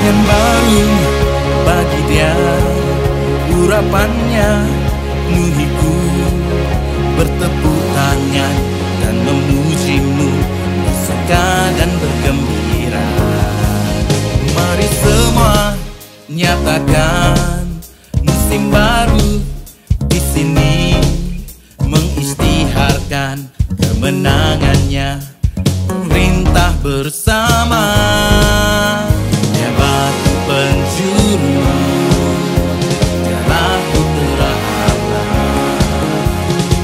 yang baru bagi dia, urapannya penuhiku, bertepuk tangan dan memujimu, bersuka dan bergembira. Mari semua nyatakan musim baru di sini, mengisytiharkan kemenangannya, perintah bersama. Dia batu penjuru, dialah putra Allah,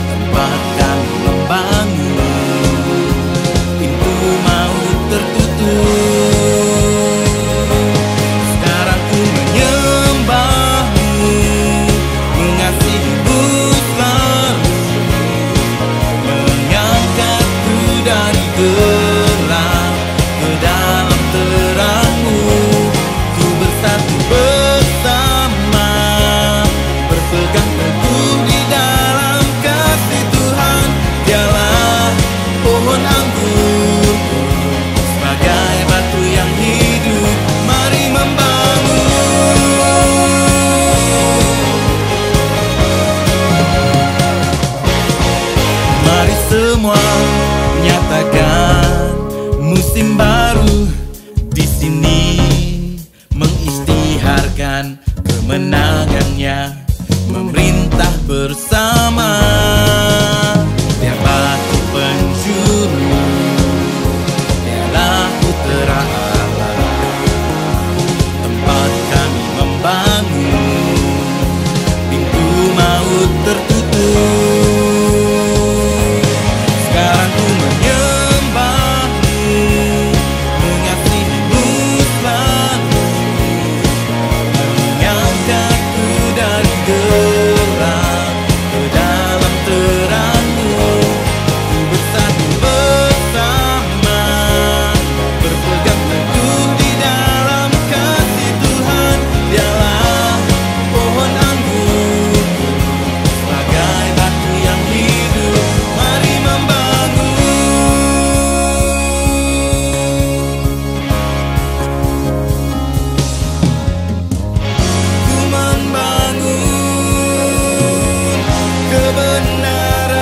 tempat kami membangun, pintu maut tertutup. Sekarang ku menyembahmu, mengasihimu selalu, mengangkat pujian semua menyatakan musim baru di sini, mengisytiharkan kemenangannya, memerintah bersama. Tiap batu penjuru, dialah putra Allah, tempat kami membangun, pintu maut tertutup. Sekarang ku menyembahmu, mengasihimu selalu, mengangkatku dari gelap ke dalam terangmu. Ku bersatu bersama, berpegang teguh di dalam kasih Tuhan. Dialah pohon anggurku, sebagai batu yang hidup, mari membangun. Ku membangun kebenaran,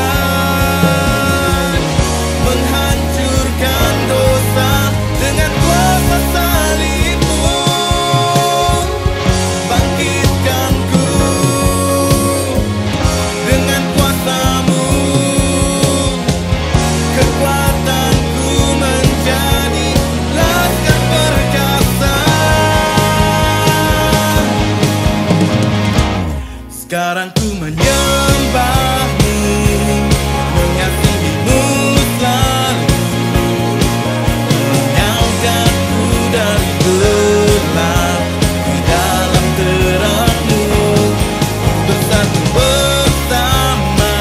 menghancurkan dosa dengan kuasa salibmu. Bangkitkanku dengan kuasamu, kekuatanku menjadi laskar perkasa. Sekarang ku menyembahmu, mengasihimu selalu, mengangkatku dari gelap ke dalam terangmu. Bersatu bersama,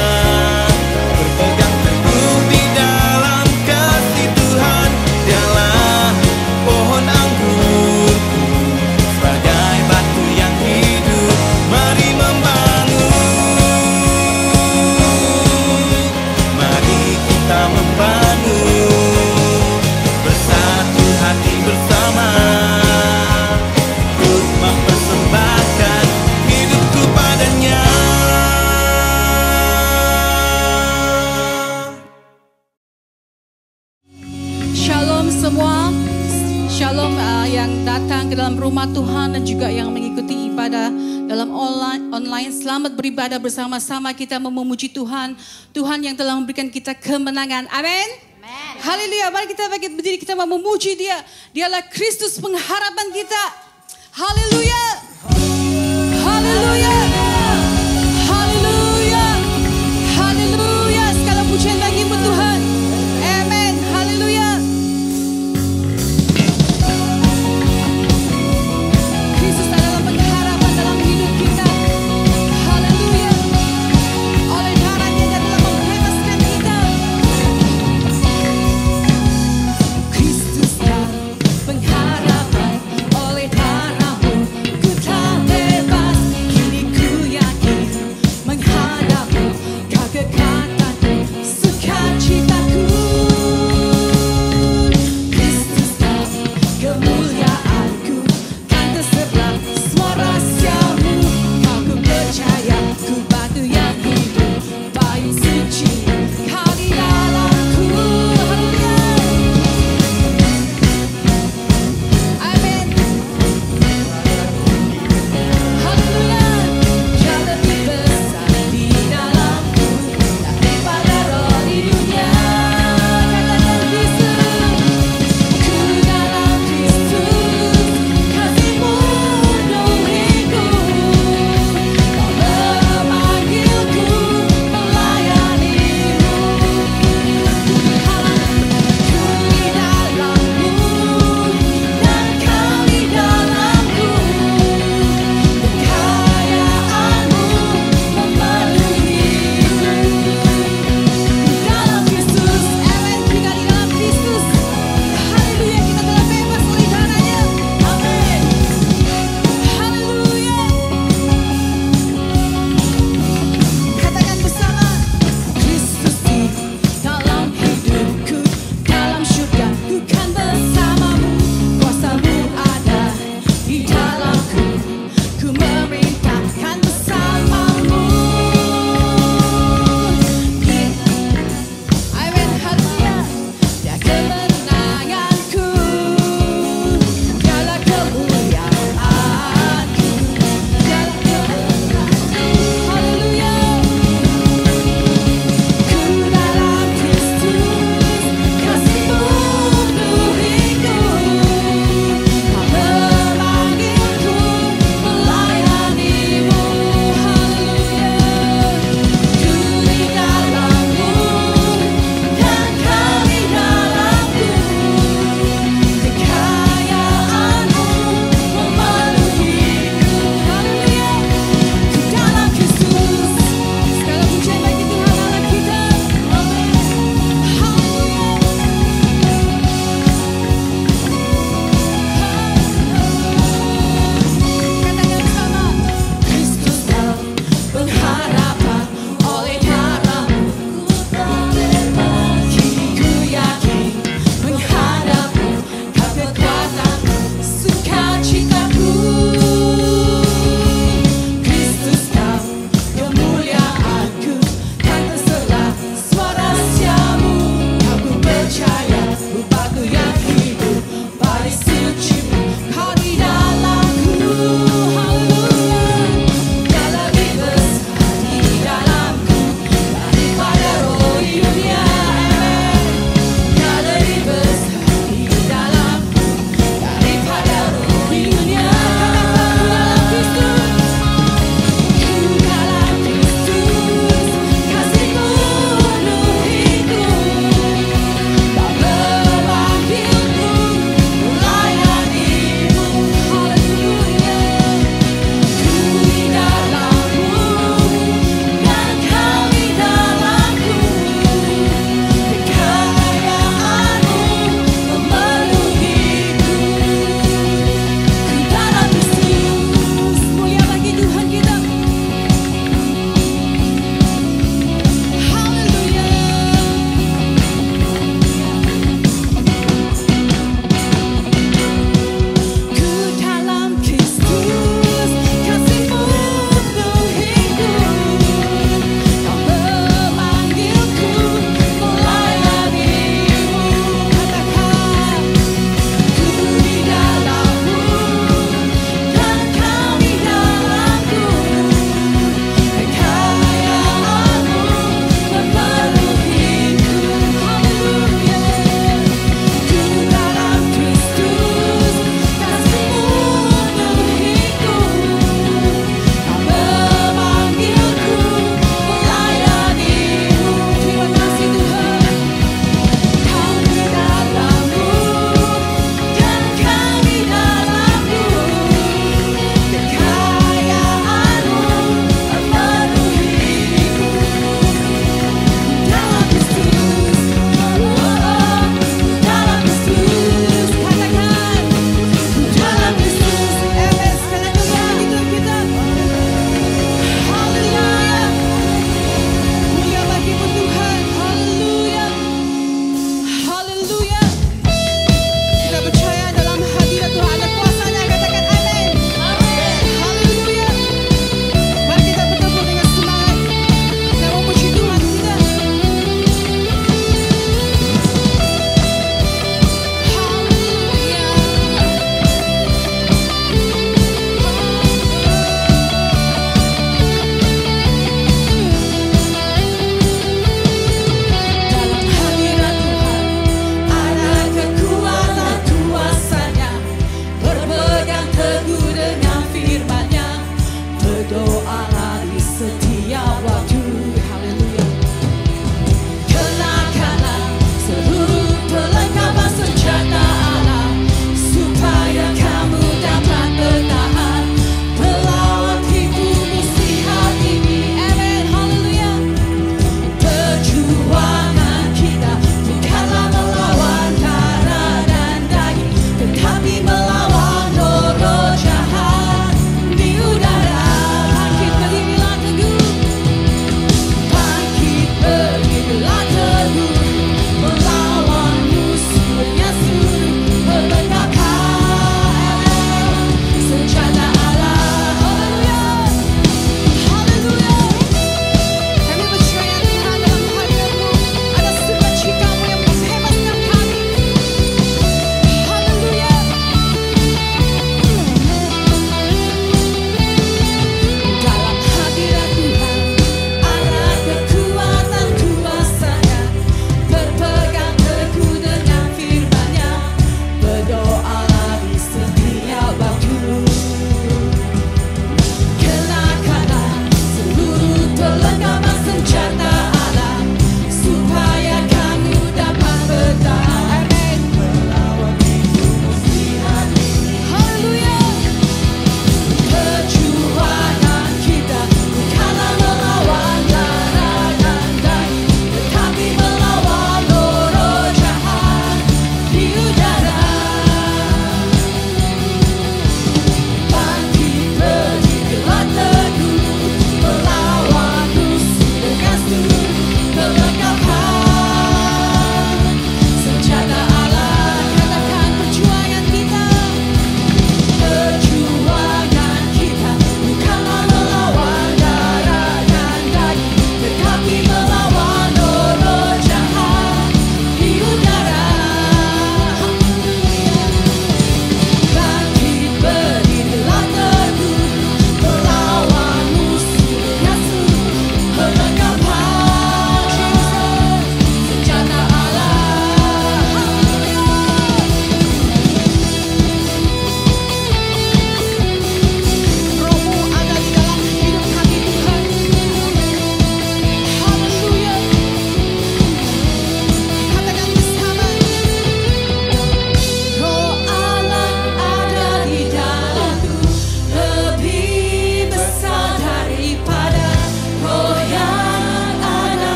berpegang teguh di dalam kasih Tuhan. Dialah pohon anggurku, sebagai batu yang hidup, mari membangun. Mari kita membangun, bersatu hati bersama, untuk mempersembahkan hidupku padanya. Shalom semua. Shalom yang datang ke dalam rumah Tuhan dan juga yang mengikuti ibadah dalam online. Selamat beribadah bersama-sama, kita memuji Tuhan. Tuhan yang telah memberikan kita kemenangan. Amin. Haleluya. Mari kita berdiri, kita memuji Dia. Dialah Kristus pengharapan kita. Haleluya. Haleluya. Haleluya. Haleluya. Segala pujian bagimu Tuhan. Amin. Haleluya. Kristus adalah pengharapan dalam hidup kita. Haleluya. Oleh darah-Nya Dia telah membebaskan kita. Kristus kan pengharapan, oleh darah-Mu ku telah bebas. Kini ku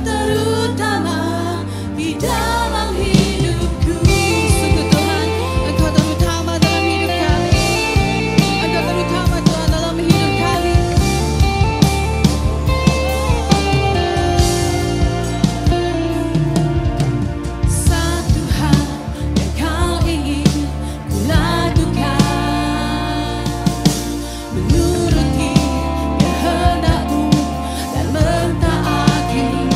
terutama di dalam hidupku. Sungguh Tuhan, Engkau terutama dalam hidup kami. Engkau terutama Tuhan dalam hidup kami. Satu hal yang Kau ingin ku lakukan, menuruti kehendak-Mu dan mentaati-Mu.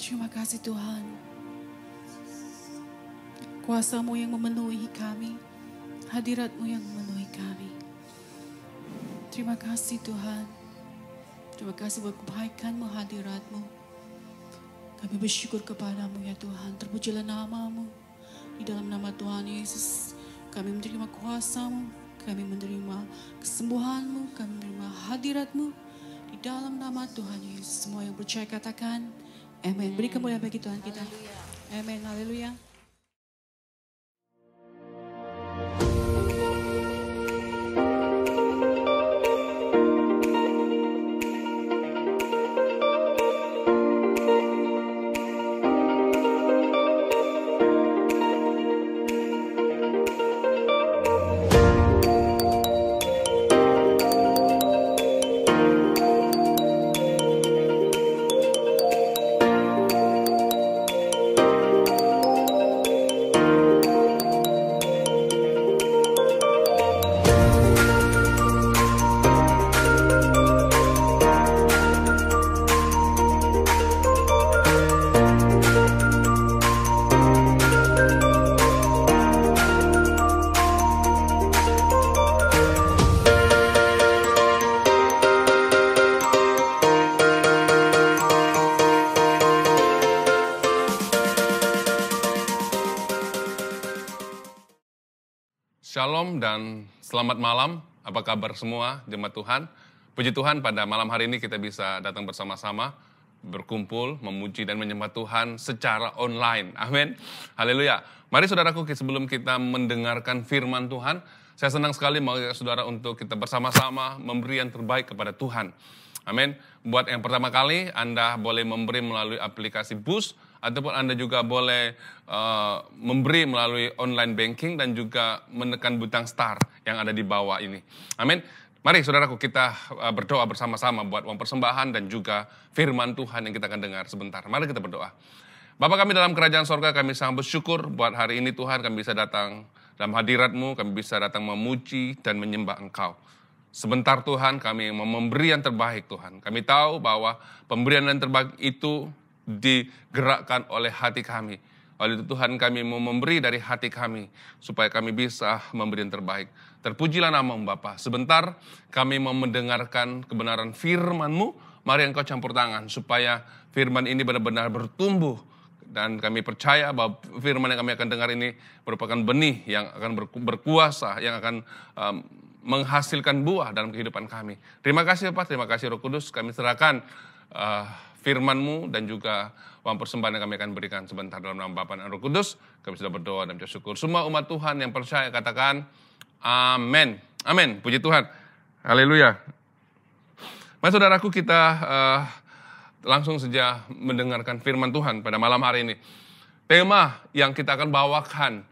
Terima kasih Tuhan. Kuasa-Mu yang memenuhi kami. Hadirat-Mu yang memenuhi kami. Terima kasih Tuhan. Terima kasih buat kebaikan-Mu, hadirat-Mu. Kami bersyukur kepadamu ya Tuhan. Terpujilah nama-Mu. Di dalam nama Tuhan Yesus, kami menerima kuasa-Mu. Kami menerima kesembuhan-Mu. Kami menerima hadirat-Mu. Di dalam nama Tuhan Yesus. Semua yang percaya katakan, amin. Beri kemuliaan bagi Tuhan kita. Amin. Haleluya. Shalom dan selamat malam. Apa kabar semua jemaat Tuhan? Puji Tuhan pada malam hari ini kita bisa datang bersama-sama, berkumpul, memuji dan menyembah Tuhan secara online. Amin. Haleluya. Mari saudaraku, sebelum kita mendengarkan firman Tuhan, saya senang sekali mengajak saudara untuk kita bersama-sama memberi yang terbaik kepada Tuhan. Amin. Buat yang pertama kali, Anda boleh memberi melalui aplikasi Boost, ataupun Anda juga boleh memberi melalui online banking dan juga menekan butang star yang ada di bawah ini. Amin. Mari saudaraku, kita berdoa bersama-sama buat uang persembahan dan juga firman Tuhan yang kita akan dengar sebentar. Mari kita berdoa. Bapa kami dalam kerajaan sorga, kami sangat bersyukur buat hari ini Tuhan, kami bisa datang dalam hadirat-Mu, kami bisa datang memuji dan menyembah Engkau. Sebentar Tuhan, kami mau memberi yang terbaik Tuhan. Kami tahu bahwa pemberian yang terbaik itu digerakkan oleh hati kami. Oleh itu Tuhan, kami mau memberi dari hati kami supaya kami bisa memberi yang terbaik. Terpujilah nama-Mu Bapa. Sebentar kami mau mendengarkan kebenaran firman-Mu. Mari Engkau campur tangan supaya firman ini benar-benar bertumbuh. Dan kami percaya bahwa firman yang kami akan dengar ini merupakan benih yang akan berkuasa, yang akan menghasilkan buah dalam kehidupan kami. Terima kasih Bapak, terima kasih Roh Kudus. Kami serahkan firman-Mu dan juga uang persembahan yang kami akan berikan sebentar dalam nama Bapa dan Roh Kudus. Kami sudah berdoa dan bersyukur. Semua umat Tuhan yang percaya katakan amin. Amin. Puji Tuhan. Haleluya. Mari saudaraku, kita langsung saja mendengarkan firman Tuhan pada malam hari ini. Tema yang kita akan bawakan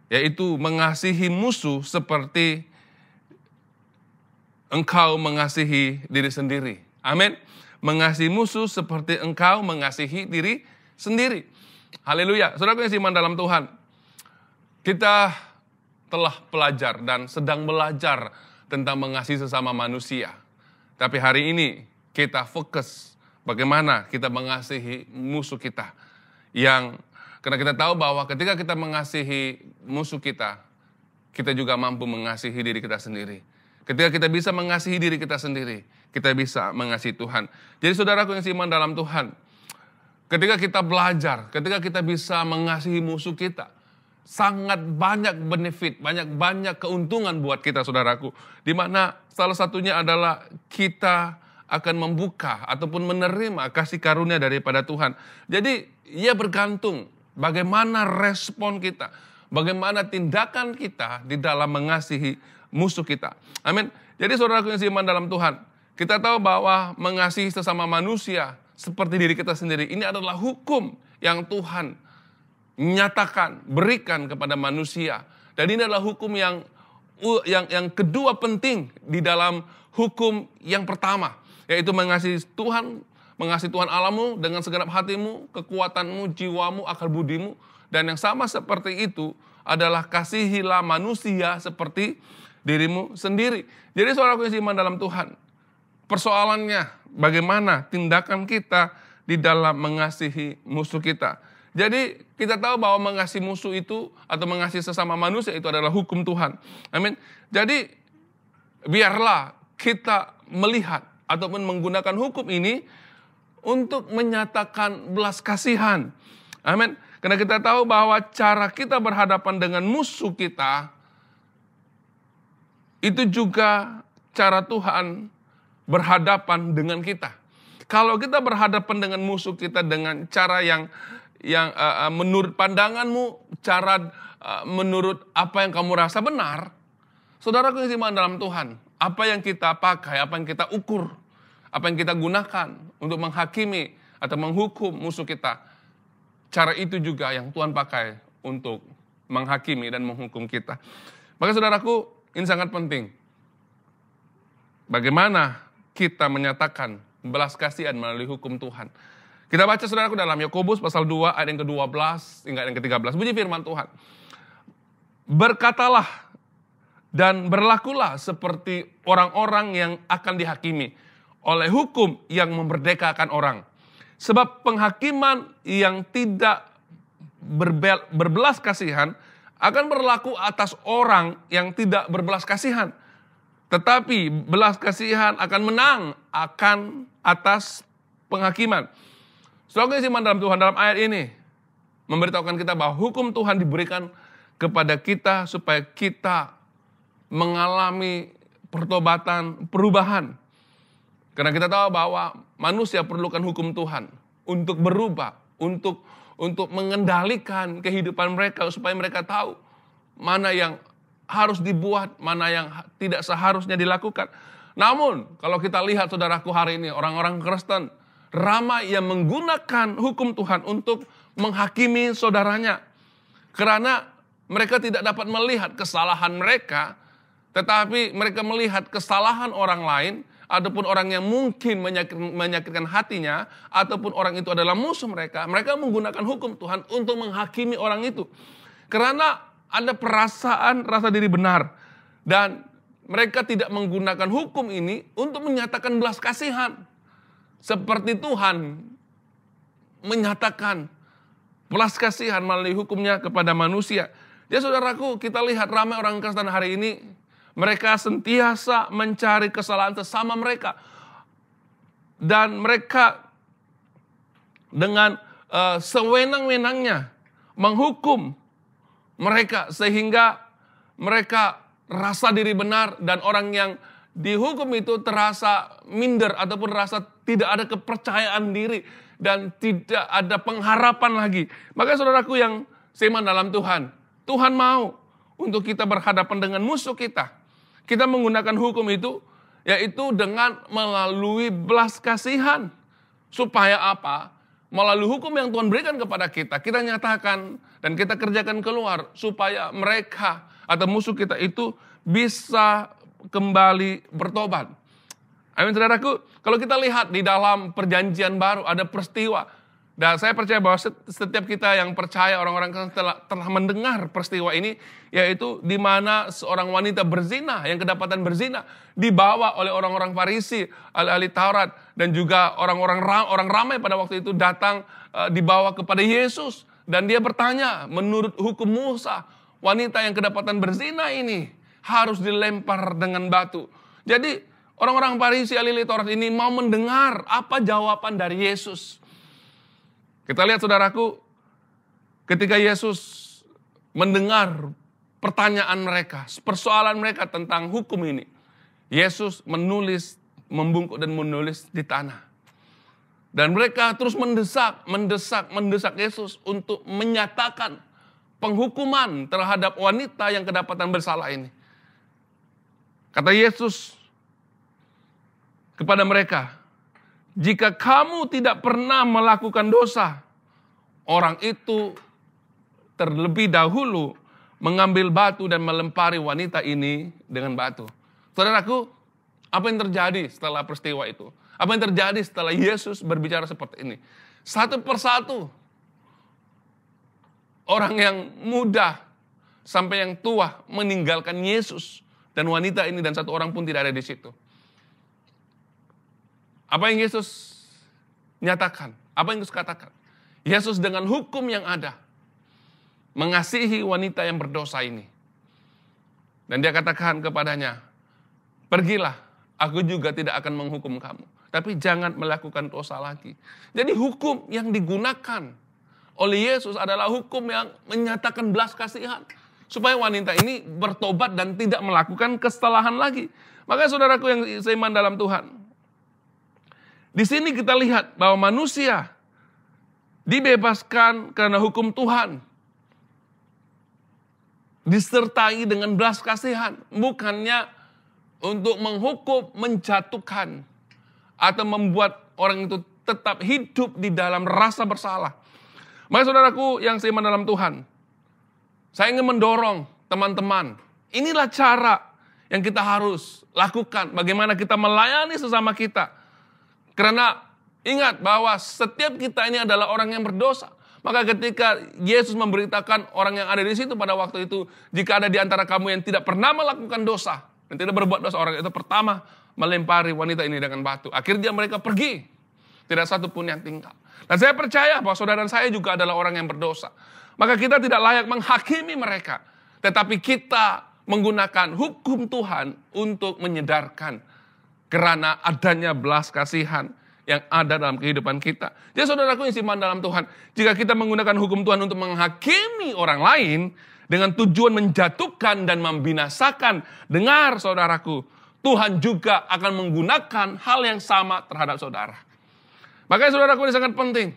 yaitu mengasihi musuh seperti engkau mengasihi diri sendiri. Amin. Mengasihi musuh seperti engkau mengasihi diri sendiri. Haleluya. Saudara yang seiman dalam Tuhan, kita telah belajar dan sedang belajar tentang mengasihi sesama manusia. Tapi hari ini kita fokus bagaimana kita mengasihi musuh kita. Karena kita tahu bahwa ketika kita mengasihi musuh kita, kita juga mampu mengasihi diri kita sendiri. Ketika kita bisa mengasihi diri kita sendiri, kita bisa mengasihi Tuhan. Jadi saudaraku yang seiman dalam Tuhan, ketika kita belajar, ketika kita bisa mengasihi musuh kita, sangat banyak benefit, banyak keuntungan buat kita saudaraku. Di mana salah satunya adalah kita akan membuka ataupun menerima kasih karunia daripada Tuhan. Jadi ia bergantung bagaimana respon kita, bagaimana tindakan kita di dalam mengasihi musuh kita. Amin. Jadi saudaraku yang seiman dalam Tuhan, kita tahu bahwa mengasihi sesama manusia seperti diri kita sendiri, ini adalah hukum yang Tuhan nyatakan, berikan kepada manusia. Dan ini adalah hukum yang kedua penting di dalam hukum yang pertama, yaitu mengasihi Tuhan Allahmu dengan segenap hatimu, kekuatanmu, jiwamu, akal budimu. Dan yang sama seperti itu adalah kasihilah manusia seperti dirimu sendiri. Jadi saudaraku yang seiman dalam Tuhan, persoalannya bagaimana tindakan kita di dalam mengasihi musuh kita. Jadi kita tahu bahwa mengasihi musuh itu atau mengasihi sesama manusia itu adalah hukum Tuhan. Amin. Jadi biarlah kita melihat ataupun menggunakan hukum ini untuk menyatakan belas kasihan. Amin. Karena kita tahu bahwa cara kita berhadapan dengan musuh kita itu juga cara Tuhan berhadapan dengan kita. Kalau kita berhadapan dengan musuh kita dengan cara yang menurut pandanganmu, cara menurut apa yang kamu rasa benar, saudaraku yang seiman dalam Tuhan, apa yang kita pakai, apa yang kita ukur, apa yang kita gunakan untuk menghakimi atau menghukum musuh kita, cara itu juga yang Tuhan pakai untuk menghakimi dan menghukum kita. Maka saudaraku, ini sangat penting. Bagaimana kita menyatakan belas kasihan melalui hukum Tuhan. Kita baca saudaraku dalam Yakobus pasal 2 ayat yang ke-12 hingga ayat yang ke-13. Bunyi firman Tuhan. Berkatalah dan berlakulah seperti orang-orang yang akan dihakimi oleh hukum yang memerdekakan orang. Sebab penghakiman yang tidak berbelas kasihan akan berlaku atas orang yang tidak berbelas kasihan. Tetapi belas kasihan akan menang akan atas penghakiman. Saudara yang seiman dalam Tuhan, dalam ayat ini memberitahukan kita bahwa hukum Tuhan diberikan kepada kita supaya kita mengalami pertobatan, perubahan. Karena kita tahu bahwa manusia perlukan hukum Tuhan untuk berubah, untuk mengendalikan kehidupan mereka supaya mereka tahu mana yang harus dibuat, mana yang tidak seharusnya dilakukan. Namun kalau kita lihat saudaraku hari ini, orang-orang Kristen ramai yang menggunakan hukum Tuhan untuk menghakimi saudaranya. Karena mereka tidak dapat melihat kesalahan mereka, tetapi mereka melihat kesalahan orang lain, ataupun orang yang mungkin menyakitkan hatinya, ataupun orang itu adalah musuh mereka. Mereka menggunakan hukum Tuhan untuk menghakimi orang itu. Karena ada perasaan rasa diri benar. Dan mereka tidak menggunakan hukum ini untuk menyatakan belas kasihan. Seperti Tuhan menyatakan belas kasihan melalui hukumnya kepada manusia. Jadi saudaraku, kita lihat ramai orang Kristen hari ini, mereka sentiasa mencari kesalahan sesama mereka. Dan mereka dengan sewenang-wenangnya menghukum mereka sehingga mereka rasa diri benar dan orang yang dihukum itu terasa minder ataupun rasa tidak ada kepercayaan diri dan tidak ada pengharapan lagi. Maka saudaraku yang seiman dalam Tuhan, Tuhan mau untuk kita berhadapan dengan musuh kita. Kita menggunakan hukum itu yaitu dengan melalui belas kasihan. Supaya apa? Melalui hukum yang Tuhan berikan kepada kita, kita nyatakan dan kita kerjakan keluar supaya mereka atau musuh kita itu bisa kembali bertobat. Amin saudaraku, kalau kita lihat di dalam perjanjian baru ada peristiwa. Dan saya percaya bahwa setiap kita yang percaya, orang-orang telah mendengar peristiwa ini, yaitu di mana seorang wanita berzina, yang kedapatan berzina, dibawa oleh orang-orang Farisi, ahli Taurat, dan juga orang ramai pada waktu itu datang dibawa kepada Yesus. Dan dia bertanya, menurut hukum Musa, wanita yang kedapatan berzina ini harus dilempar dengan batu. Jadi orang-orang Farisi ahli Taurat ini mau mendengar apa jawaban dari Yesus. Kita lihat saudaraku, ketika Yesus mendengar pertanyaan mereka, persoalan mereka tentang hukum ini, Yesus menulis, membungkuk dan menulis di tanah. Dan mereka terus mendesak Yesus untuk menyatakan penghukuman terhadap wanita yang kedapatan bersalah ini. Kata Yesus kepada mereka, jika kamu tidak pernah melakukan dosa, orang itu terlebih dahulu mengambil batu dan melempari wanita ini dengan batu. Saudaraku, apa yang terjadi setelah peristiwa itu? Apa yang terjadi setelah Yesus berbicara seperti ini? Satu persatu, orang yang muda sampai yang tua meninggalkan Yesus. Dan wanita ini dan satu orang pun tidak ada di situ. Apa yang Yesus nyatakan? Apa yang Yesus katakan? Yesus dengan hukum yang ada mengasihi wanita yang berdosa ini. Dan dia katakan kepadanya, pergilah, aku juga tidak akan menghukum kamu. Tapi jangan melakukan dosa lagi. Jadi hukum yang digunakan oleh Yesus adalah hukum yang menyatakan belas kasihan. Supaya wanita ini bertobat dan tidak melakukan kesalahan lagi. Makanya saudaraku yang seiman dalam Tuhan. Di sini kita lihat bahwa manusia dibebaskan karena hukum Tuhan. Disertai dengan belas kasihan. Bukannya untuk menghukum, menjatuhkan. Atau membuat orang itu tetap hidup di dalam rasa bersalah. Maka saudaraku yang seiman dalam Tuhan, saya ingin mendorong teman-teman, inilah cara yang kita harus lakukan. Bagaimana kita melayani sesama kita. Karena ingat bahwa setiap kita ini adalah orang yang berdosa. Maka ketika Yesus memberitakan orang yang ada di situ pada waktu itu, jika ada di antara kamu yang tidak pernah melakukan dosa, dan tidak berbuat dosa, orang itu pertama melempari wanita ini dengan batu. Akhirnya mereka pergi. Tidak satu pun yang tinggal. Dan saya percaya bahwa saudara dan saya juga adalah orang yang berdosa. Maka kita tidak layak menghakimi mereka. Tetapi kita menggunakan hukum Tuhan untuk menyedarkan. Karena adanya belas kasihan yang ada dalam kehidupan kita. Jadi saudaraku yang seiman dalam Tuhan, jika kita menggunakan hukum Tuhan untuk menghakimi orang lain, dengan tujuan menjatuhkan dan membinasakan, dengar saudaraku, Tuhan juga akan menggunakan hal yang sama terhadap saudara. Makanya saudaraku ini sangat penting.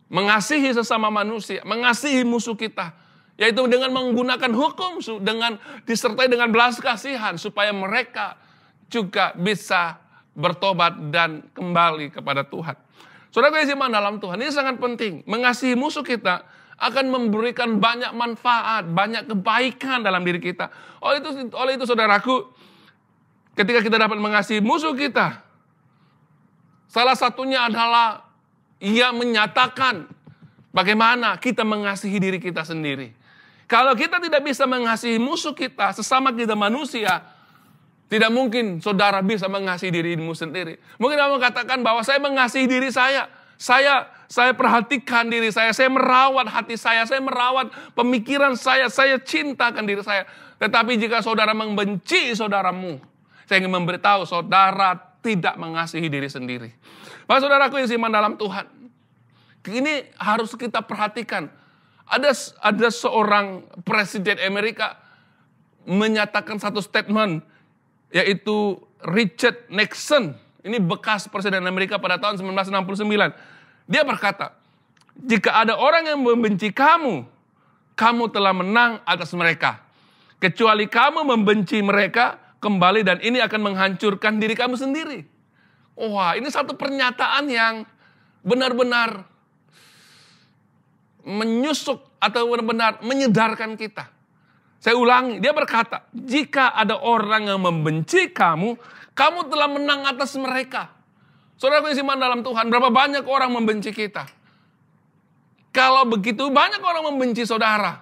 Mengasihi sesama manusia, mengasihi musuh kita. Yaitu dengan menggunakan hukum, dengan disertai dengan belas kasihan. Supaya mereka juga bisa bertobat dan kembali kepada Tuhan. Saudaraku yang seiman dalam Tuhan, ini sangat penting. Mengasihi musuh kita akan memberikan banyak manfaat, banyak kebaikan dalam diri kita. Oleh itu saudaraku, ketika kita dapat mengasihi musuh kita, salah satunya adalah ia menyatakan bagaimana kita mengasihi diri kita sendiri. Kalau kita tidak bisa mengasihi musuh kita, sesama kita manusia, tidak mungkin saudara bisa mengasihi dirimu sendiri. Mungkin kamu katakan bahwa saya mengasihi diri saya. Saya perhatikan diri saya merawat hati saya merawat pemikiran saya cintakan diri saya. Tetapi jika saudara membenci saudaramu, saya ingin memberitahu saudara tidak mengasihi diri sendiri. Maka saudaraku yang seiman dalam Tuhan, ini harus kita perhatikan. Ada seorang presiden Amerika menyatakan satu statement, yaitu Richard Nixon. Ini bekas presiden Amerika pada tahun 1969. Dia berkata, jika ada orang yang membenci kamu, kamu telah menang atas mereka. Kecuali kamu membenci mereka kembali dan ini akan menghancurkan diri kamu sendiri. Wah, ini satu pernyataan yang benar-benar menyusuk atau benar-benar menyedarkan kita. Saya ulangi, dia berkata, jika ada orang yang membenci kamu, kamu telah menang atas mereka. Saudara yang seiman dalam Tuhan, berapa banyak orang membenci kita? Kalau begitu banyak orang membenci saudara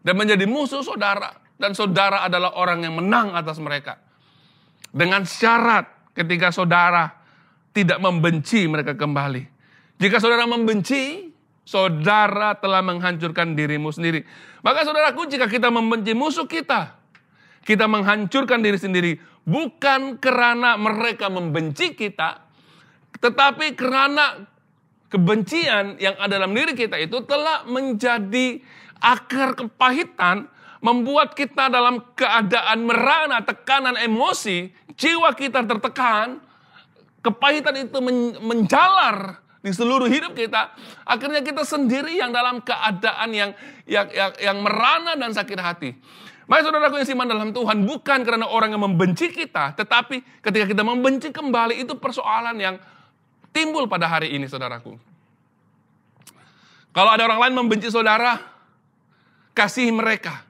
dan menjadi musuh saudara, dan saudara adalah orang yang menang atas mereka. Dengan syarat ketika saudara tidak membenci mereka kembali. Jika saudara membenci, saudara telah menghancurkan dirimu sendiri. Maka saudaraku, jika kita membenci musuh kita menghancurkan diri sendiri. Bukan karena mereka membenci kita, tetapi karena kebencian yang ada dalam diri kita itu telah menjadi akar kepahitan, membuat kita dalam keadaan merana, tekanan emosi, jiwa kita tertekan, kepahitan itu menjalar di seluruh hidup kita. Akhirnya kita sendiri yang dalam keadaan yang merana dan sakit hati. Maka saudaraku yang siman dalam Tuhan, bukan karena orang yang membenci kita, tetapi ketika kita membenci kembali, itu persoalan yang timbul pada hari ini, saudaraku. Kalau ada orang lain membenci saudara, kasihi mereka.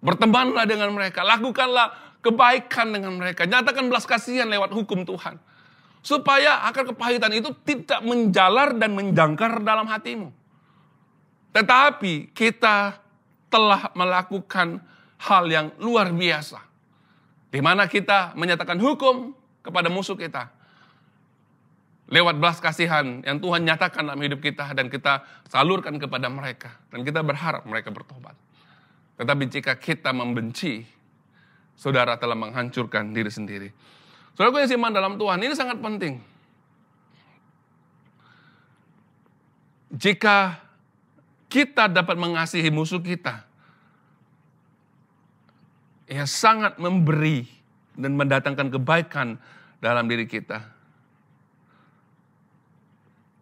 Bertemanlah dengan mereka, lakukanlah kebaikan dengan mereka, nyatakan belas kasihan lewat hukum Tuhan. Supaya akar kepahitan itu tidak menjalar dan menjangkar dalam hatimu. Tetapi kita telah melakukan hal yang luar biasa. Di mana kita menyatakan hukum kepada musuh kita. Lewat belas kasihan yang Tuhan nyatakan dalam hidup kita dan kita salurkan kepada mereka. Dan kita berharap mereka bertobat. Tetapi jika kita membenci, saudara telah menghancurkan diri sendiri. Saudara yang siman dalam Tuhan, ini sangat penting. Jika kita dapat mengasihi musuh kita, ya sangat memberi dan mendatangkan kebaikan dalam diri kita.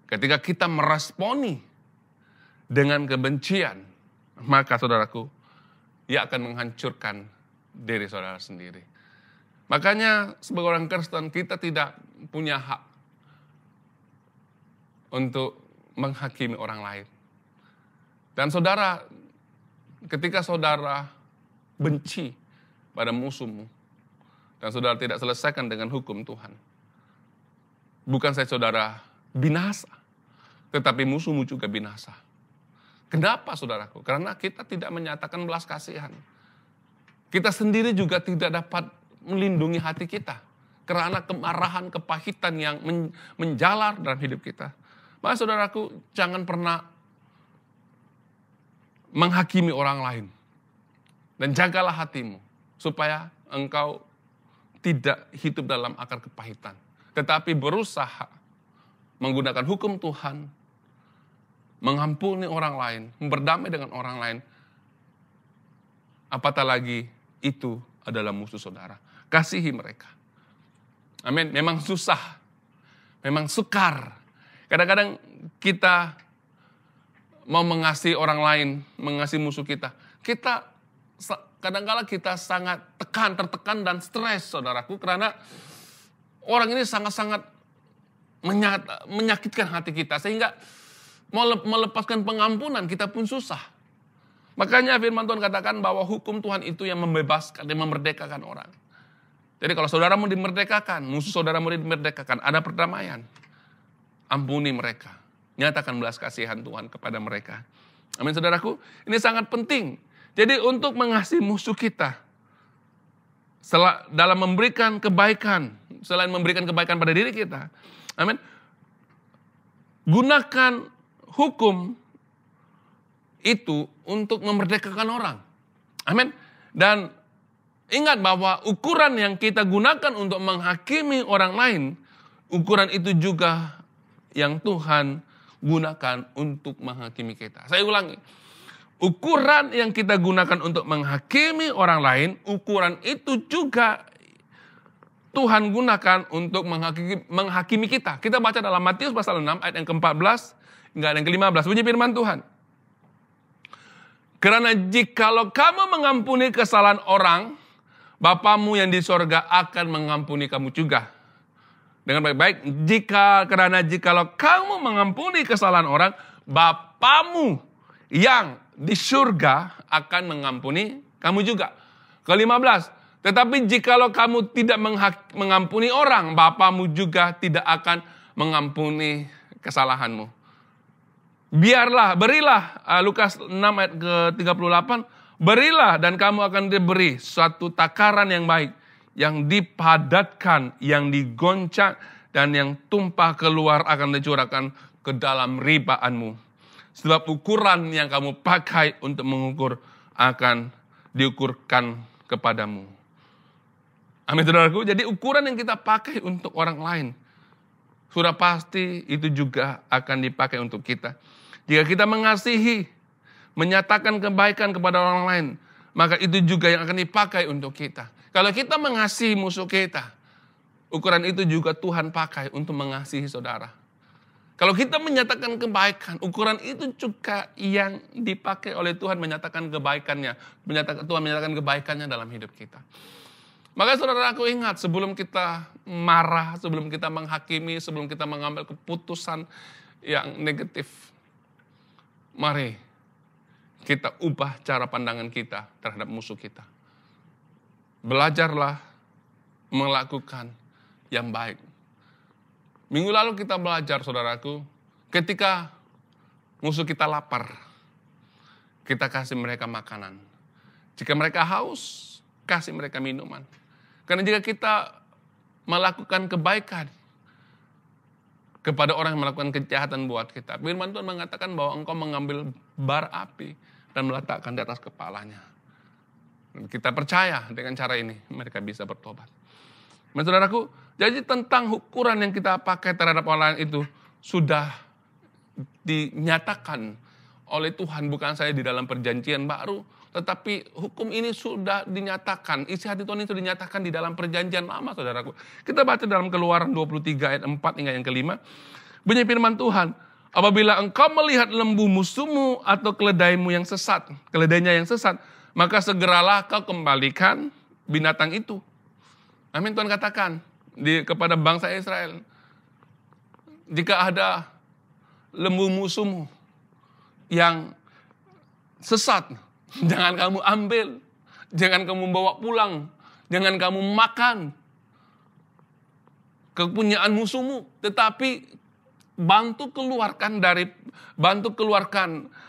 Ketika kita meresponi dengan kebencian, maka saudaraku, ia akan menghancurkan diri saudara sendiri. Makanya sebagai orang Kristen kita tidak punya hak untuk menghakimi orang lain. Dan saudara, ketika saudara benci pada musuhmu, dan saudara tidak selesaikan dengan hukum Tuhan, bukan saja saudara binasa, tetapi musuhmu juga binasa. Kenapa saudaraku? Karena kita tidak menyatakan belas kasihan. Kita sendiri juga tidak dapat melindungi hati kita, karena kemarahan, kepahitan yang menjalar dalam hidup kita. Maka saudaraku, jangan pernah menghakimi orang lain. Dan jagalah hatimu, supaya engkau tidak hidup dalam akar kepahitan. Tetapi berusaha menggunakan hukum Tuhan, mengampuni orang lain, berdamai dengan orang lain. Apatah lagi itu adalah musuh saudara. Kasihi mereka. Amin. Memang susah, memang sukar. Kadang-kadang kita mau mengasihi orang lain, mengasihi musuh kita. Kadang-kala kita sangat tertekan dan stres, saudaraku. Karena orang ini sangat-sangat menyakitkan hati kita. Sehingga mau melepaskan pengampunan kita pun susah. Makanya firman Tuhan katakan bahwa hukum Tuhan itu yang membebaskan dan memerdekakan orang. Jadi kalau saudaramu dimerdekakan, musuh saudaramu dimerdekakan, ada perdamaian. Ampuni mereka. Nyatakan belas kasihan Tuhan kepada mereka. Amin saudaraku. Ini sangat penting. Jadi untuk mengasihi musuh kita, dalam memberikan kebaikan, selain memberikan kebaikan pada diri kita, amin, gunakan hukum itu untuk memerdekakan orang. Amin. Dan ingat bahwa ukuran yang kita gunakan untuk menghakimi orang lain, ukuran itu juga yang Tuhan gunakan untuk menghakimi kita. Saya ulangi. Ukuran yang kita gunakan untuk menghakimi orang lain, ukuran itu juga Tuhan gunakan untuk menghakimi kita. Kita baca dalam Matius pasal 6 ayat yang ke-14 hingga yang ke-15. Bunyi firman Tuhan. Karena jikalau kamu mengampuni kesalahan orang, Bapamu yang di sorga akan mengampuni kamu juga. Dengan baik-baik, jikalau kamu mengampuni kesalahan orang, Bapamu yang di surga akan mengampuni kamu juga. Ke-15, tetapi jikalau kamu tidak mengampuni orang, Bapamu juga tidak akan mengampuni kesalahanmu. Berilah, Lukas 6 ayat ke-38, berilah dan kamu akan diberi suatu takaran yang baik, yang dipadatkan, yang digoncang, dan yang tumpah keluar akan dicurahkan ke dalam ribaanmu. Sebab ukuran yang kamu pakai untuk mengukur akan diukurkan kepadamu. Amin, saudaraku. Jadi ukuran yang kita pakai untuk orang lain, sudah pasti itu juga akan dipakai untuk kita. Jika kita mengasihi, menyatakan kebaikan kepada orang lain, maka itu juga yang akan dipakai untuk kita. Kalau kita mengasihi musuh kita, ukuran itu juga Tuhan pakai untuk mengasihi saudara. Kalau kita menyatakan kebaikan, ukuran itu juga yang dipakai oleh Tuhan menyatakan kebaikannya. Tuhan menyatakan kebaikannya dalam hidup kita. Maka saudaraku ingat, sebelum kita marah, sebelum kita menghakimi, sebelum kita mengambil keputusan yang negatif, mari kita ubah cara pandangan kita terhadap musuh kita. Belajarlah melakukan yang baik. Minggu lalu kita belajar, saudaraku, ketika musuh kita lapar, kita kasih mereka makanan. Jika mereka haus, kasih mereka minuman. Karena jika kita melakukan kebaikan kepada orang yang melakukan kejahatan buat kita, firman Tuhan mengatakan bahwa engkau mengambil bara api dan meletakkan di atas kepalanya. Dan kita percaya dengan cara ini mereka bisa bertobat. Saudaraku, jadi tentang ukuran yang kita pakai terhadap orang lain itu sudah dinyatakan oleh Tuhan, bukan saya di dalam perjanjian baru, tetapi hukum ini sudah dinyatakan, isi hati Tuhan itu dinyatakan di dalam perjanjian lama, saudaraku. Kita baca dalam Keluaran 23 ayat 4 hingga yang kelima. Bunyi firman Tuhan, apabila engkau melihat lembu musuhmu atau keledaimu yang sesat, keledainya yang sesat, maka segeralah kau kembalikan binatang itu. Amin, Tuhan katakan kepada bangsa Israel, jika ada lembu musuhmu yang sesat, jangan kamu ambil, jangan kamu bawa pulang, jangan kamu makan kepunyaan musuhmu, tetapi bantu keluarkan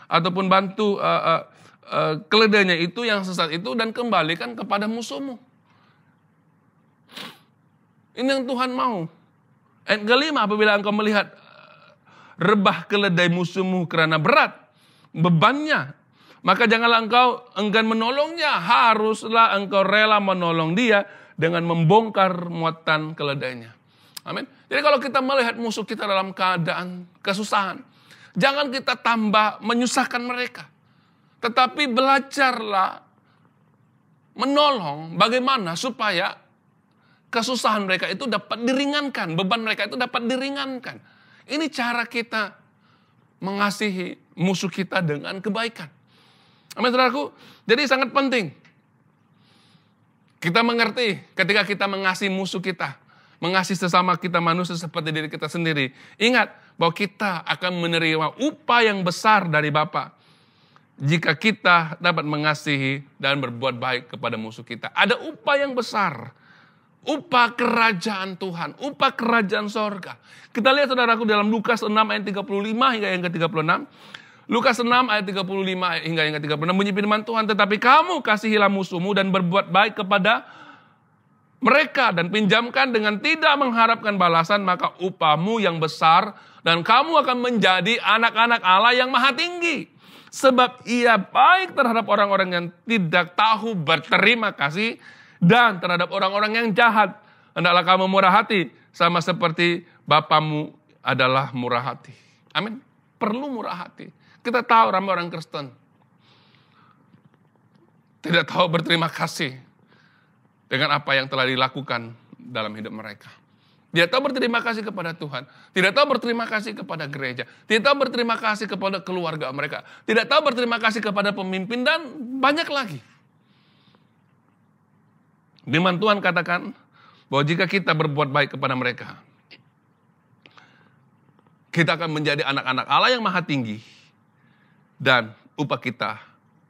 ataupun bantu keledainya itu yang sesat itu dan kembalikan kepada musuhmu. Ini yang Tuhan mau. Ayat kelima, apabila engkau melihat rebah keledai musuhmu kerana berat bebannya, maka janganlah engkau enggan menolongnya. Haruslah engkau rela menolong dia dengan membongkar muatan keledainya. Amin. Jadi kalau kita melihat musuh kita dalam keadaan kesusahan, jangan kita tambah menyusahkan mereka. Tetapi belajarlah menolong bagaimana supaya kesusahan mereka itu dapat diringankan, beban mereka itu dapat diringankan. Ini cara kita mengasihi musuh kita dengan kebaikan. Amin, saudaraku. Jadi sangat penting kita mengerti ketika kita mengasihi musuh kita, mengasihi sesama kita manusia seperti diri kita sendiri. Ingat bahwa kita akan menerima upah yang besar dari Bapa jika kita dapat mengasihi dan berbuat baik kepada musuh kita. Ada upah yang besar. Upah kerajaan Tuhan, upah kerajaan sorga. Kita lihat saudaraku dalam Lukas 6 ayat 35 hingga yang ke-36. Lukas 6 ayat 35 hingga yang ke-36 bunyi firman Tuhan, tetapi kamu kasihilah musuhmu dan berbuat baik kepada mereka dan pinjamkan dengan tidak mengharapkan balasan, maka upahmu yang besar dan kamu akan menjadi anak-anak Allah yang maha tinggi. Sebab ia baik terhadap orang-orang yang tidak tahu berterima kasih dan terhadap orang-orang yang jahat. Hendaklah kamu murah hati, sama seperti Bapamu adalah murah hati. Amin. Perlu murah hati. Kita tahu ramai orang Kristen tidak tahu berterima kasih dengan apa yang telah dilakukan dalam hidup mereka. Tidak tahu berterima kasih kepada Tuhan. Tidak tahu berterima kasih kepada gereja. Tidak tahu berterima kasih kepada keluarga mereka. Tidak tahu berterima kasih kepada pemimpin dan banyak lagi. Firman Tuhan katakan bahwa jika kita berbuat baik kepada mereka, kita akan menjadi anak-anak Allah yang maha tinggi. Dan upah kita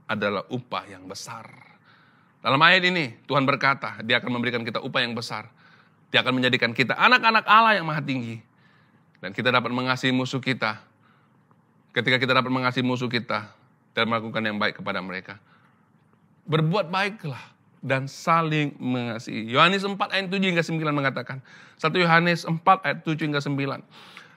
adalah upah yang besar. Dalam ayat ini Tuhan berkata, dia akan memberikan kita upah yang besar. Dia akan menjadikan kita anak-anak Allah yang maha tinggi. Dan kita dapat mengasihi musuh kita. Ketika kita dapat mengasihi musuh kita dan melakukan yang baik kepada mereka, berbuat baiklah dan saling mengasihi. Yohanes 4 ayat 7 hingga 9 mengatakan. 1 Yohanes 4 ayat 7 hingga 9.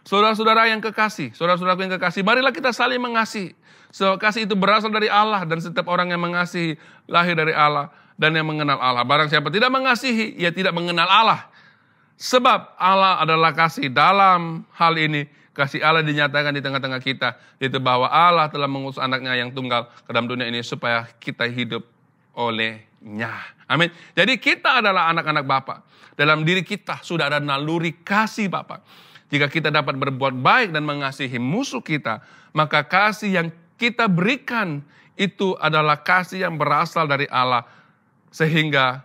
Saudara-saudara yang kekasih, saudara-saudaraku yang kekasih, marilah kita saling mengasihi. So, kasih itu berasal dari Allah dan setiap orang yang mengasihi lahir dari Allah dan yang mengenal Allah. Barang siapa tidak mengasihi, ia tidak mengenal Allah. Sebab Allah adalah kasih. Dalam hal ini, kasih Allah dinyatakan di tengah-tengah kita, yaitu bahwa Allah telah mengutus anaknya yang tunggal ke dalam dunia ini supaya kita hidup olehnya. Amin. Jadi kita adalah anak-anak Bapa. Dalam diri kita sudah ada naluri kasih Bapa. Jika kita dapat berbuat baik dan mengasihi musuh kita, maka kasih yang kita berikan itu adalah kasih yang berasal dari Allah. Sehingga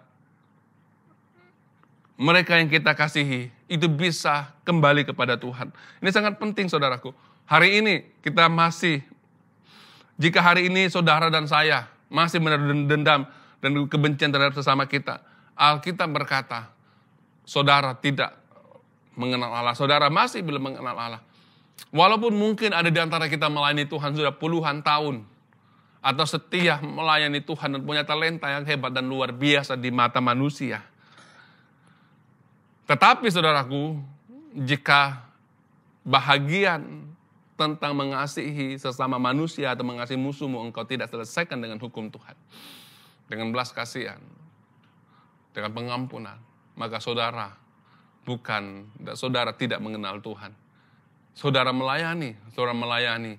mereka yang kita kasihi itu bisa kembali kepada Tuhan. Ini sangat penting saudaraku. Hari ini kita masih, jika hari ini saudara dan saya masih menaruh dendam dan kebencian terhadap sesama kita, Alkitab berkata, saudara tidak mengenal Allah. Saudara masih belum mengenal Allah. Walaupun mungkin ada di antara kita melayani Tuhan sudah puluhan tahun. Atau setia melayani Tuhan dan punya talenta yang hebat dan luar biasa di mata manusia. Tetapi saudaraku, jika bahagian tentang mengasihi sesama manusia atau mengasihi musuhmu engkau tidak selesaikan dengan hukum Tuhan. Dengan belas kasihan. Dengan pengampunan. Maka saudara tidak mengenal Tuhan. Saudara melayani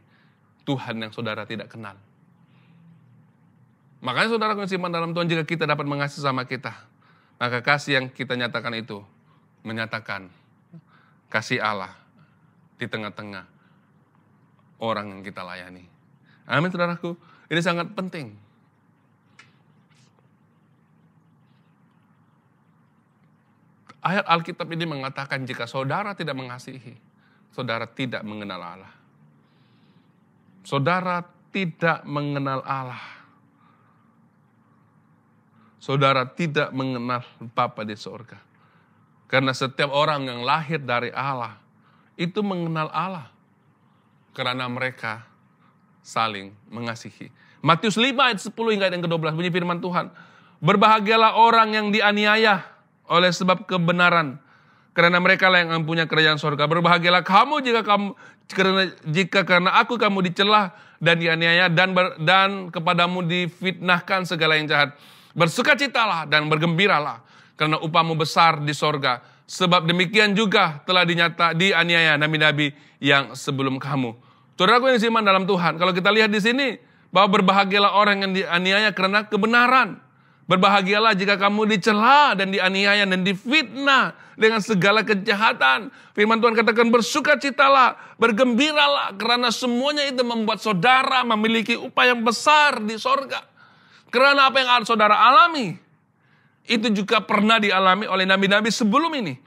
Tuhan yang saudara tidak kenal. Makanya saudara simpan dalam Tuhan, jika kita dapat mengasihi sama kita, maka kasih yang kita nyatakan itu menyatakan kasih Allah di tengah-tengah orang yang kita layani. Amin saudaraku, ini sangat penting. Ayat Alkitab ini mengatakan jika saudara tidak mengasihi, saudara tidak mengenal Allah. Saudara tidak mengenal Allah. Saudara tidak mengenal Bapa di surga. Karena setiap orang yang lahir dari Allah, itu mengenal Allah. Karena mereka saling mengasihi. Matius 5 ayat 10 hingga ayat yang ke-12 bunyi firman Tuhan. Berbahagialah orang yang dianiaya oleh sebab kebenaran, karena mereka lah yang mempunyai kerajaan surga. Berbahagialah kamu jika karena aku kamu dicela dan dianiaya dan kepadamu difitnahkan segala yang jahat. Bersukacitalah dan bergembiralah, karena upahmu besar di sorga. Sebab demikian juga telah dianiaya nabi-nabi yang sebelum kamu. Saudaraku yang diiman dalam Tuhan, kalau kita lihat di sini bahwa berbahagialah orang yang dianiaya karena kebenaran. Berbahagialah jika kamu dicela dan dianiaya dan difitnah dengan segala kejahatan. Firman Tuhan katakan bersukacitalah, bergembiralah, karena semuanya itu membuat saudara memiliki upah yang besar di sorga. Karena apa yang saudara alami, itu juga pernah dialami oleh nabi-nabi sebelum ini.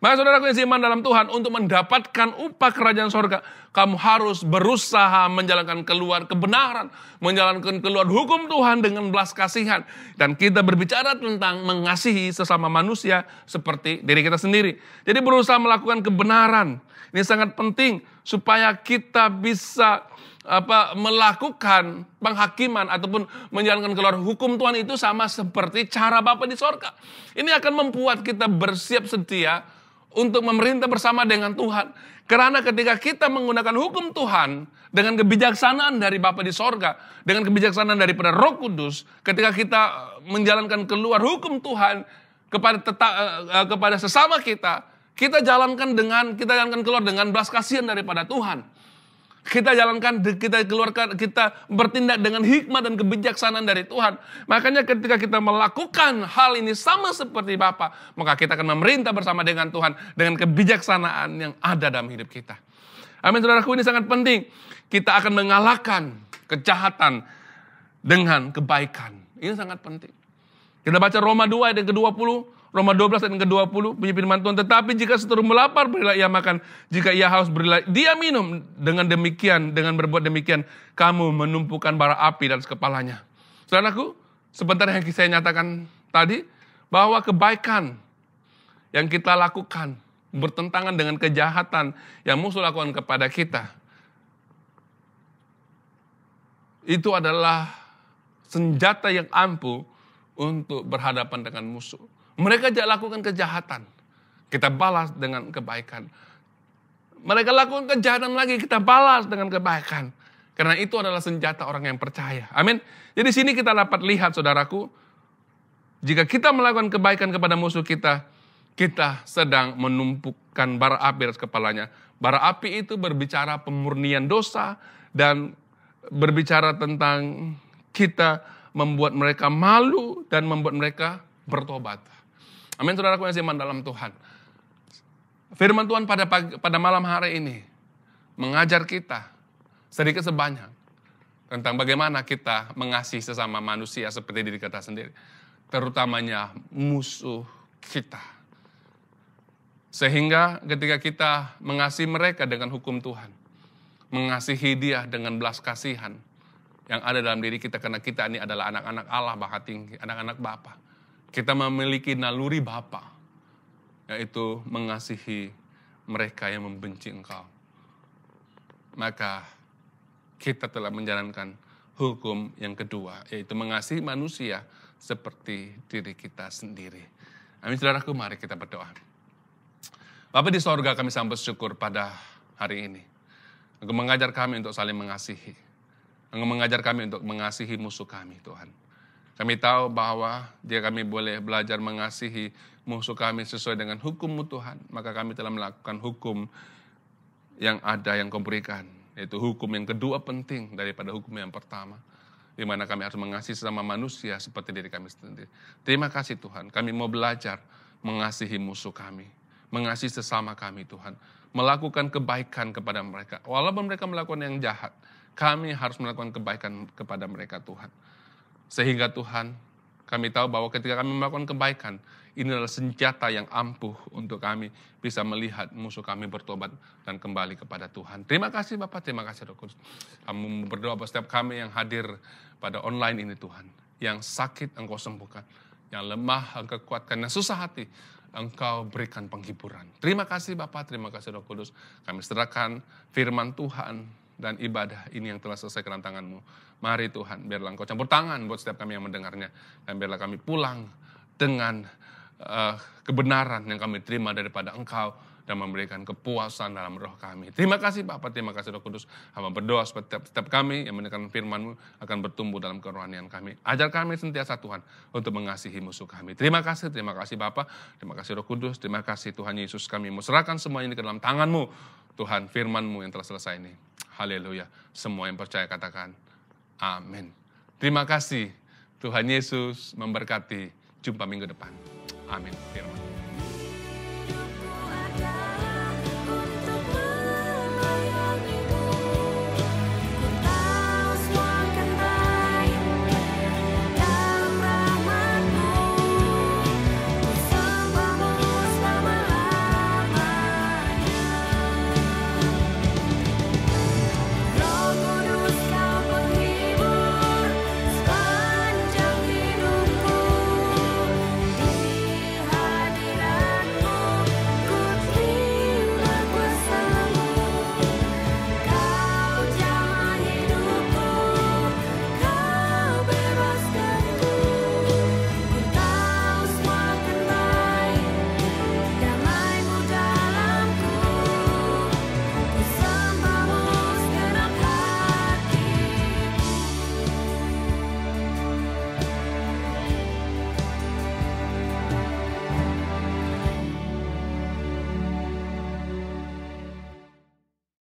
Maka saudaraku yang seiman dalam Tuhan, untuk mendapatkan upah kerajaan sorga, kamu harus berusaha menjalankan keluar kebenaran, menjalankan keluar hukum Tuhan dengan belas kasihan. Dan kita berbicara tentang mengasihi sesama manusia seperti diri kita sendiri. Jadi berusaha melakukan kebenaran. Ini sangat penting supaya kita bisa melakukan penghakiman ataupun menjalankan keluar hukum Tuhan itu sama seperti cara Bapa di sorga. Ini akan membuat kita bersiap sedia untuk memerintah bersama dengan Tuhan. Karena ketika kita menggunakan hukum Tuhan dengan kebijaksanaan dari Bapa di sorga, dengan kebijaksanaan daripada Roh Kudus, ketika kita menjalankan keluar hukum Tuhan kepada sesama kita jalankan keluar dengan belas kasihan daripada Tuhan. Kita bertindak dengan hikmat dan kebijaksanaan dari Tuhan. Makanya ketika kita melakukan hal ini sama seperti Bapa, maka kita akan memerintah bersama dengan Tuhan dengan kebijaksanaan yang ada dalam hidup kita. Amin saudaraku, ini sangat penting. Kita akan mengalahkan kejahatan dengan kebaikan. Ini sangat penting. Kita baca Roma 2 ayat yang ke-20. Roma 12 ayat yang ke-20 bunyi firman Tuhan, tetapi jika seterumu lapar berilah ia makan, jika ia haus berilah dia minum. Dengan berbuat demikian kamu menumpukan bara api di atas kepalanya. Saudaraku, sebentar yang saya nyatakan tadi bahwa kebaikan yang kita lakukan bertentangan dengan kejahatan yang musuh lakukan kepada kita. Itu adalah senjata yang ampuh untuk berhadapan dengan musuh. Mereka tidak lakukan kejahatan, kita balas dengan kebaikan. Mereka lakukan kejahatan lagi, kita balas dengan kebaikan. Karena itu adalah senjata orang yang percaya. Amin. Jadi sini kita dapat lihat, saudaraku, jika kita melakukan kebaikan kepada musuh kita, kita sedang menumpukkan bara api atas kepalanya. Bara api itu berbicara pemurnian dosa dan berbicara tentang kita membuat mereka malu dan membuat mereka bertobat. Amin, saudaraku yang seiman dalam Tuhan. Firman Tuhan pada malam hari ini mengajar kita sedikit sebanyak tentang bagaimana kita mengasihi sesama manusia seperti diri kita sendiri. Terutamanya musuh kita. Sehingga ketika kita mengasihi mereka dengan hukum Tuhan, mengasihi dia dengan belas kasihan yang ada dalam diri kita, karena kita ini adalah anak-anak Allah Maha Tinggi, anak-anak Bapa. Kita memiliki naluri Bapa, yaitu mengasihi mereka yang membenci engkau. Maka kita telah menjalankan hukum yang kedua, yaitu mengasihi manusia seperti diri kita sendiri. Amin, saudaraku, mari kita berdoa. Bapa di sorga, kami sambut syukur pada hari ini. Engkau mengajar kami untuk saling mengasihi. Engkau mengajar kami untuk mengasihi musuh kami, Tuhan. Kami tahu bahwa jika kami boleh belajar mengasihi musuh kami sesuai dengan hukum-Mu Tuhan, maka kami telah melakukan hukum yang ada yang Kau berikan, yaitu hukum yang kedua penting daripada hukum yang pertama, di mana kami harus mengasihi sesama manusia seperti diri kami sendiri. Terima kasih Tuhan, kami mau belajar mengasihi musuh kami, mengasihi sesama kami Tuhan, melakukan kebaikan kepada mereka. Walaupun mereka melakukan yang jahat, kami harus melakukan kebaikan kepada mereka Tuhan. Sehingga Tuhan, kami tahu bahwa ketika kami melakukan kebaikan, ini adalah senjata yang ampuh untuk kami bisa melihat musuh kami bertobat dan kembali kepada Tuhan. Terima kasih Bapak, terima kasih Roh Kudus. Kami berdoa buat setiap kami yang hadir pada online ini Tuhan. Yang sakit Engkau sembuhkan, yang lemah Engkau kuatkan, yang susah hati Engkau berikan penghiburan. Terima kasih Bapak, terima kasih Roh Kudus. Kami serahkan firman Tuhan dan ibadah ini yang telah selesai ke dalam tangan-Mu. Mari Tuhan, biarlah Engkau campur tangan buat setiap kami yang mendengarnya. Dan biarlah kami pulang dengan kebenaran yang kami terima daripada Engkau dan memberikan kepuasan dalam roh kami. Terima kasih Bapak, terima kasih Roh Kudus. Hamba berdoa setiap kami yang mendengarkan firman-Mu akan bertumbuh dalam kerohanian kami. Ajar kami sentiasa Tuhan untuk mengasihi musuh kami. Terima kasih Bapak, terima kasih Roh Kudus, terima kasih Tuhan Yesus. Kami mau serahkan semua ini ke dalam tangan-Mu, Tuhan, firman-Mu yang telah selesai ini. Haleluya. Semua yang percaya katakan amin. Terima kasih. Tuhan Yesus memberkati. Jumpa minggu depan. Amin. Firman.